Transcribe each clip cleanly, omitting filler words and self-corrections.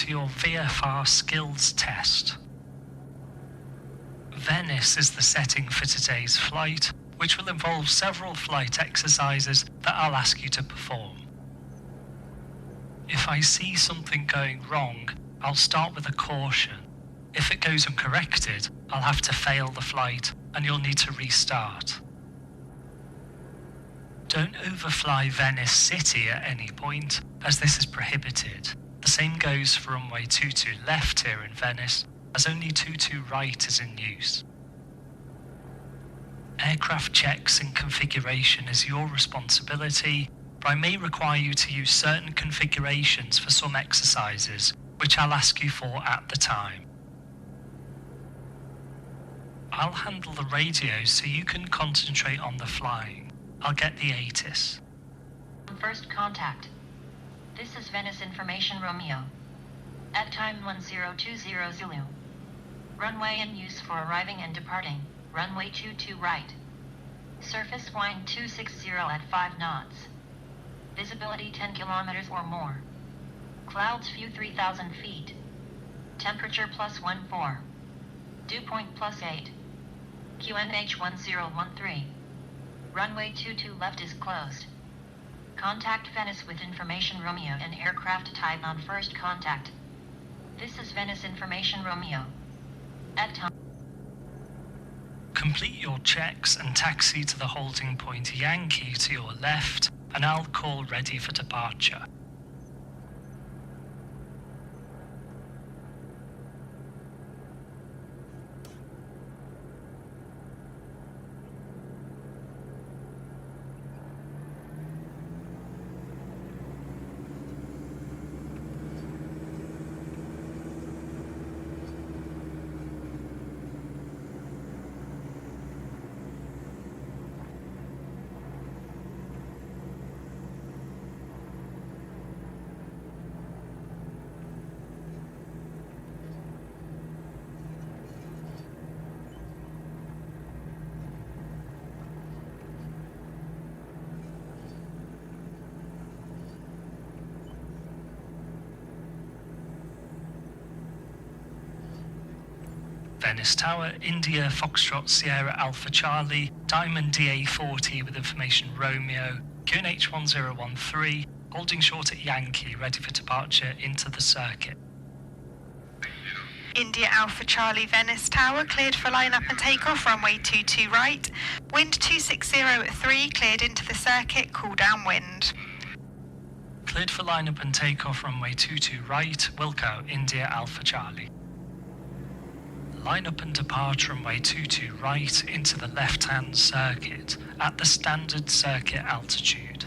to your VFR skills test. Venice is the setting for today's flight, which will involve several flight exercises that I'll ask you to perform. If I see something going wrong, I'll start with a caution. If it goes uncorrected, I'll have to fail the flight and you'll need to restart. Don't overfly Venice City at any point, as this is prohibited. The same goes for runway 22 left here in Venice, as only 22 right is in use. Aircraft checks and configuration is your responsibility, but I may require you to use certain configurations for some exercises, which I'll ask you for at the time. I'll handle the radios so you can concentrate on the flying. I'll get the ATIS. First contact. This is Venice Information Romeo. At time 1020 Zulu. Runway in use for arriving and departing. Runway 22 right. Surface wind 260 at 5 knots. Visibility 10 kilometers or more. Clouds view 3,000 feet. Temperature +14. Dew point +8. QNH 1013. Runway 22 left is closed. Contact Venice with Information Romeo and aircraft type on first contact. This is Venice Information Romeo. At time. Complete your checks and taxi to the holding point Yankee to your left, and I'll call ready for departure. Venice Tower, India, Foxtrot, Sierra, Alpha Charlie, Diamond DA40 with information Romeo, QNH 1013, holding short at Yankee, ready for departure into the circuit. India Alpha Charlie Venice Tower, cleared for line-up and takeoff, runway 22 right. Wind 260 at 3, cleared into the circuit, cool down wind. Cleared for line-up and takeoff, runway 22 right, Wilco, India Alpha Charlie. Line up and depart runway 22 right into the left-hand circuit at the standard circuit altitude.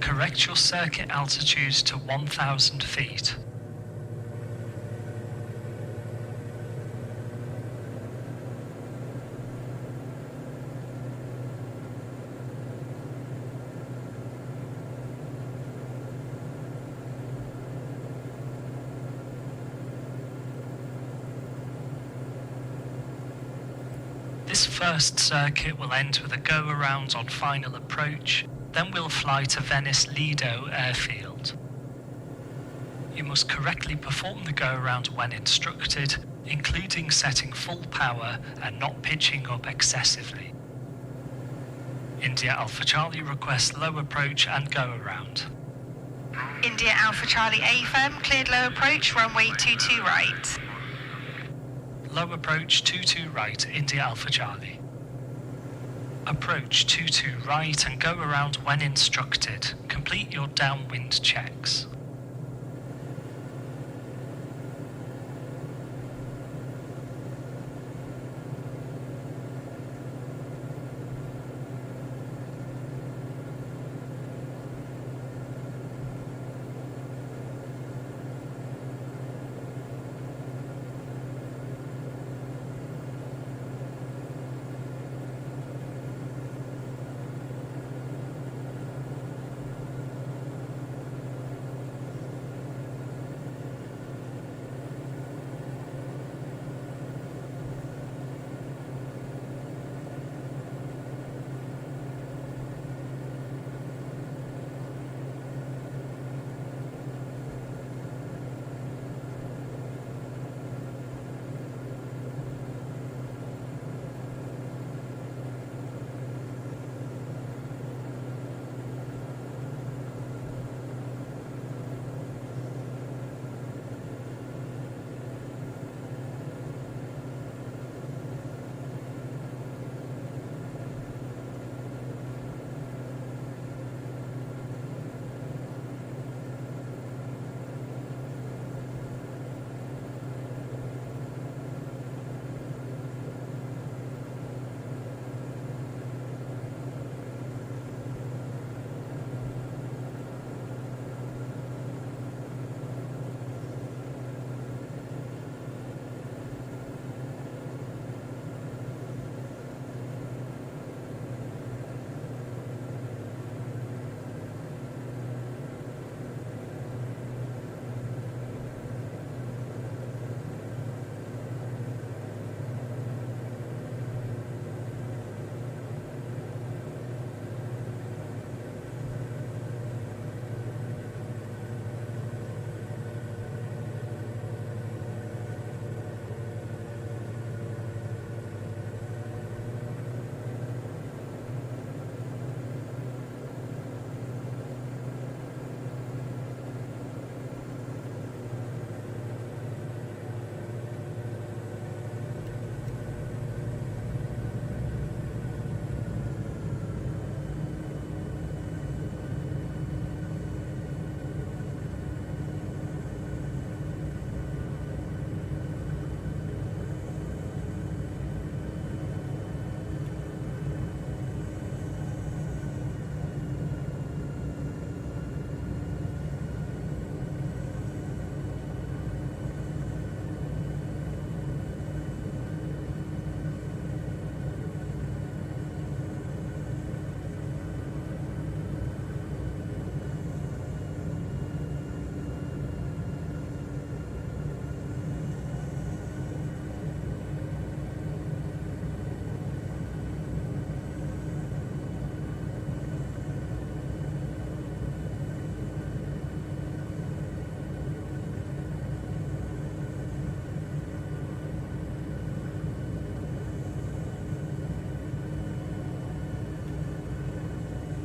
Correct your circuit altitude to 1,000 feet. This first circuit will end with a go-around on final approach, then we'll fly to Venice Lido airfield. You must correctly perform the go-around when instructed, including setting full power and not pitching up excessively. India Alpha Charlie requests low approach and go-around. India Alpha Charlie A firm, cleared low approach, runway 22 right. Low approach 22 right, India Alpha Charlie. Approach 22 right and go around when instructed. Complete your downwind checks.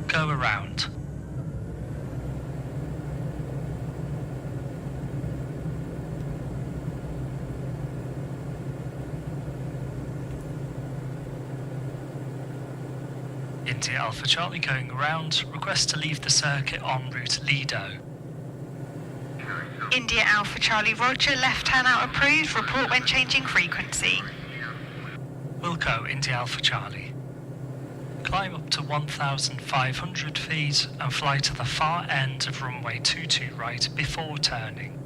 Go around. India Alpha Charlie going around, request to leave the circuit en route Lido. India Alpha Charlie Roger, left turn out approved, report when changing frequency. Wilco, India Alpha Charlie. Climb up to 1,500 feet and fly to the far end of runway 22 right before turning.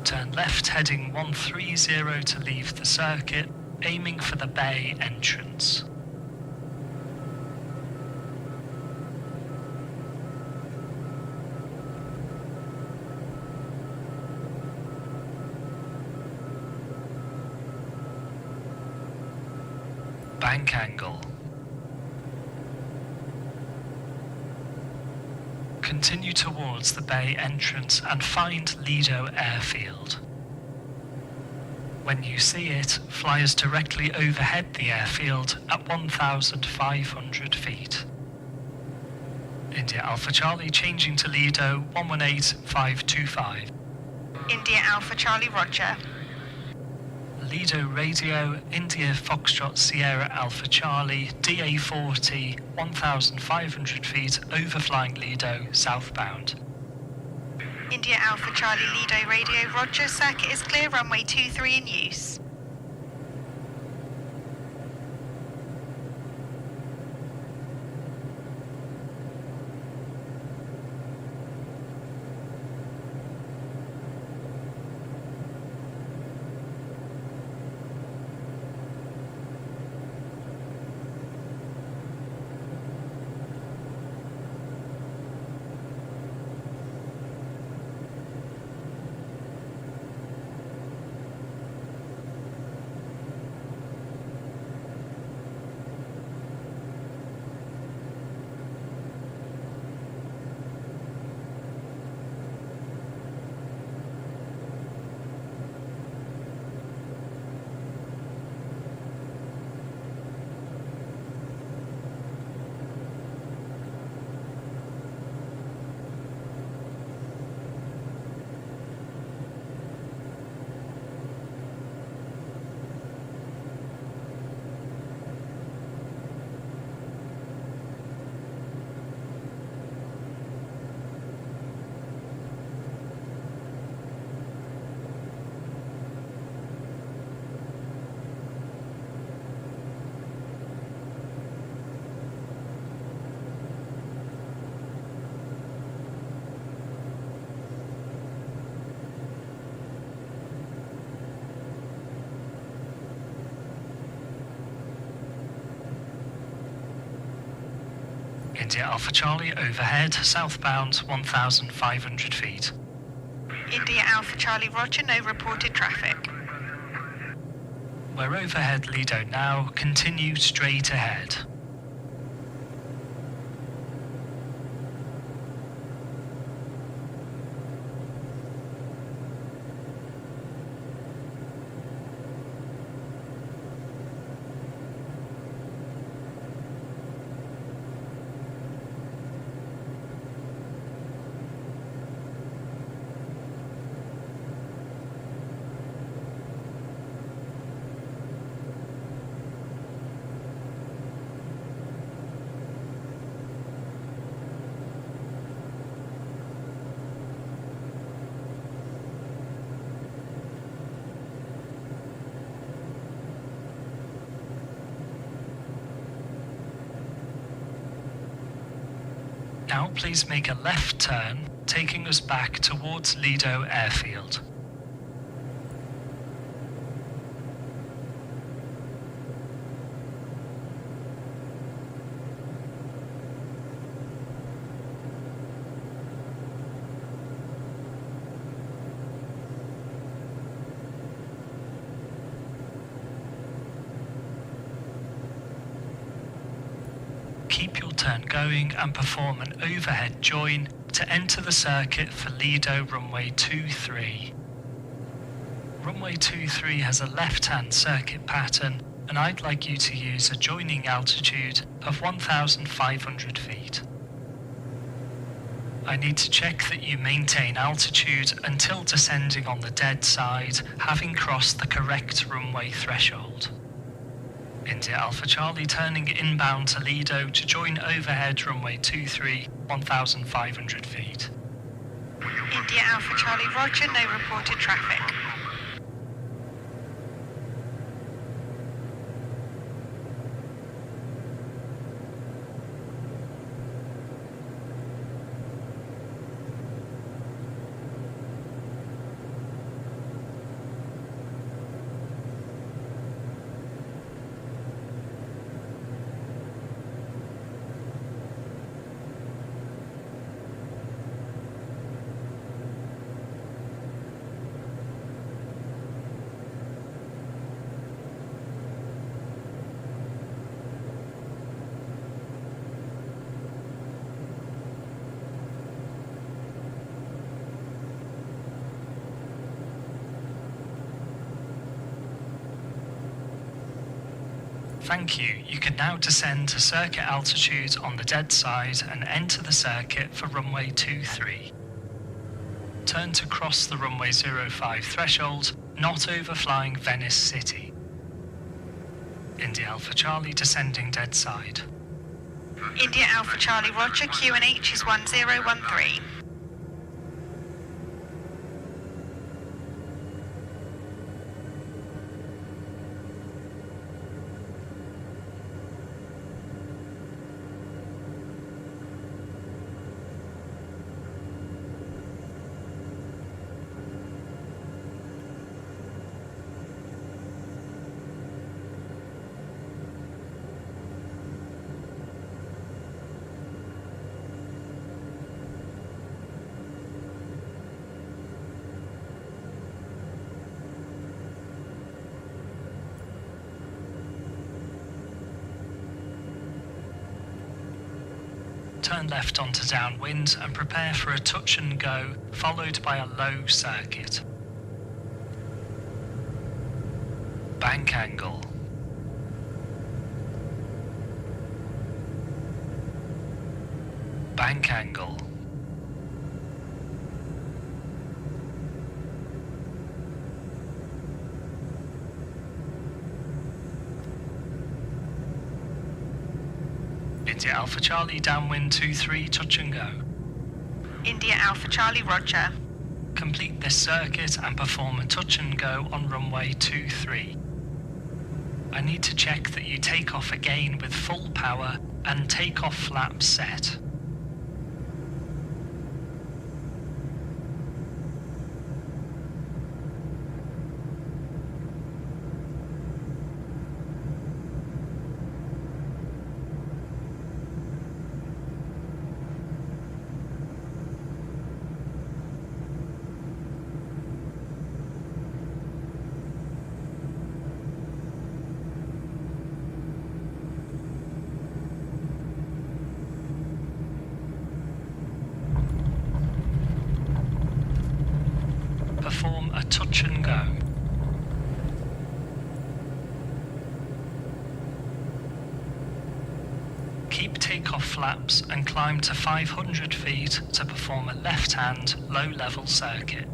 Turn left heading 130 to leave the circuit, aiming for the bay entrance. Bank angle. Continue towards the bay entrance and find Lido Airfield. When you see it, fly us directly overhead the airfield at 1,500 feet. India Alpha Charlie changing to Lido 118525. India Alpha Charlie, roger. Lido Radio, India Foxtrot Sierra Alpha Charlie, DA40, 1,500 feet, overflying Lido, southbound. India Alpha Charlie Lido Radio, roger. Circuit is clear, runway 23 in use. India Alpha Charlie overhead, southbound 1,500 feet. India Alpha Charlie, roger. No reported traffic. We're overhead Lido now, continue straight ahead. Now please make a left turn, taking us back towards Lido Airfield. Keep your turn going and perform an overhead join to enter the circuit for Lido runway 23. Runway 23 has a left-hand circuit pattern, and I'd like you to use a joining altitude of 1,500 feet. I need to check that you maintain altitude until descending on the dead side, having crossed the correct runway threshold. India Alpha Charlie turning inbound to Lido to join overhead runway 23, 1,500 feet. India Alpha Charlie Roger, no reported traffic. Thank you. You can now descend to circuit altitude on the dead side and enter the circuit for runway 23. Turn to cross the runway 05 threshold, not overflying Venice City. India Alpha Charlie descending dead side. India Alpha Charlie Roger, QNH is 1013. Turn left onto downwind and prepare for a touch and go, followed by a low circuit. Bank angle. Bank angle. India Alpha Charlie downwind 23, touch and go. India Alpha Charlie Roger. Complete this circuit and perform a touch and go on runway 23. I need to check that you take off again with full power and take off flaps set. Perform a touch and go. Keep takeoff flaps and climb to 500 feet to perform a left-hand low-level circuit.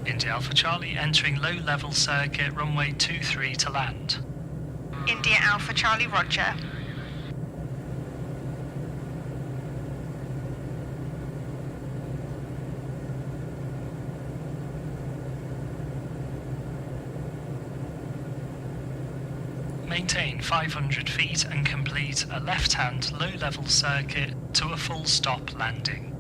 India Alpha Charlie entering low-level circuit runway 23 to land. India Alpha Charlie Roger. Maintain 500 feet and complete a left-hand low-level circuit to a full stop landing.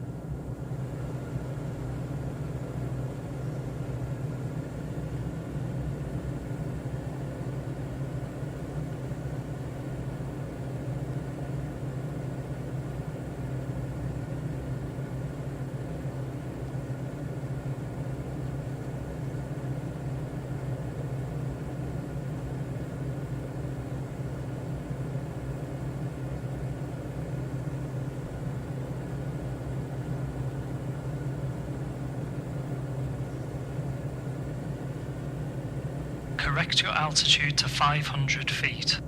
Correct your altitude to 500 feet.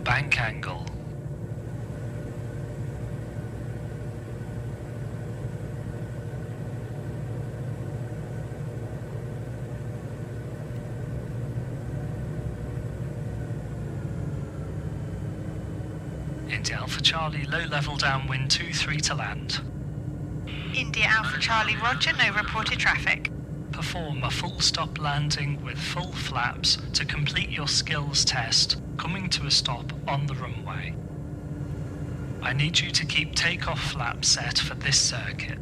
Bank angle. India Alpha Charlie, low level downwind 23 to land. India Alpha Charlie, roger, no reported traffic. Perform a full stop landing with full flaps to complete your skills test, coming to a stop on the runway. I need you to keep takeoff flaps set for this circuit.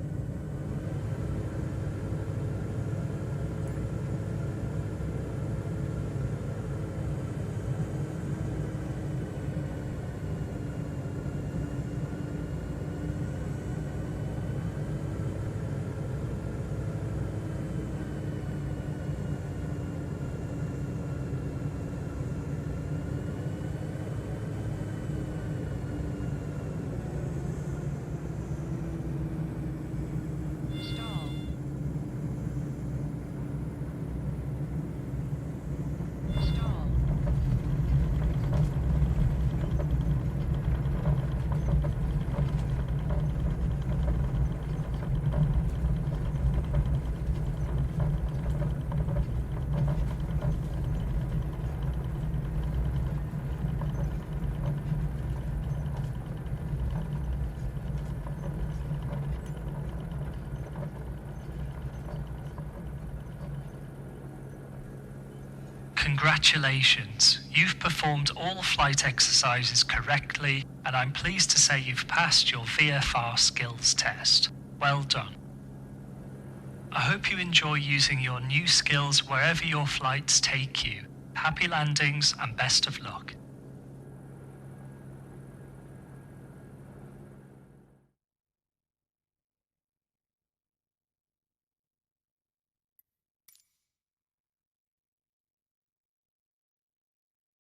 Congratulations, you've performed all flight exercises correctly, and I'm pleased to say you've passed your VFR skills test. Well done. I hope you enjoy using your new skills wherever your flights take you. Happy landings and best of luck.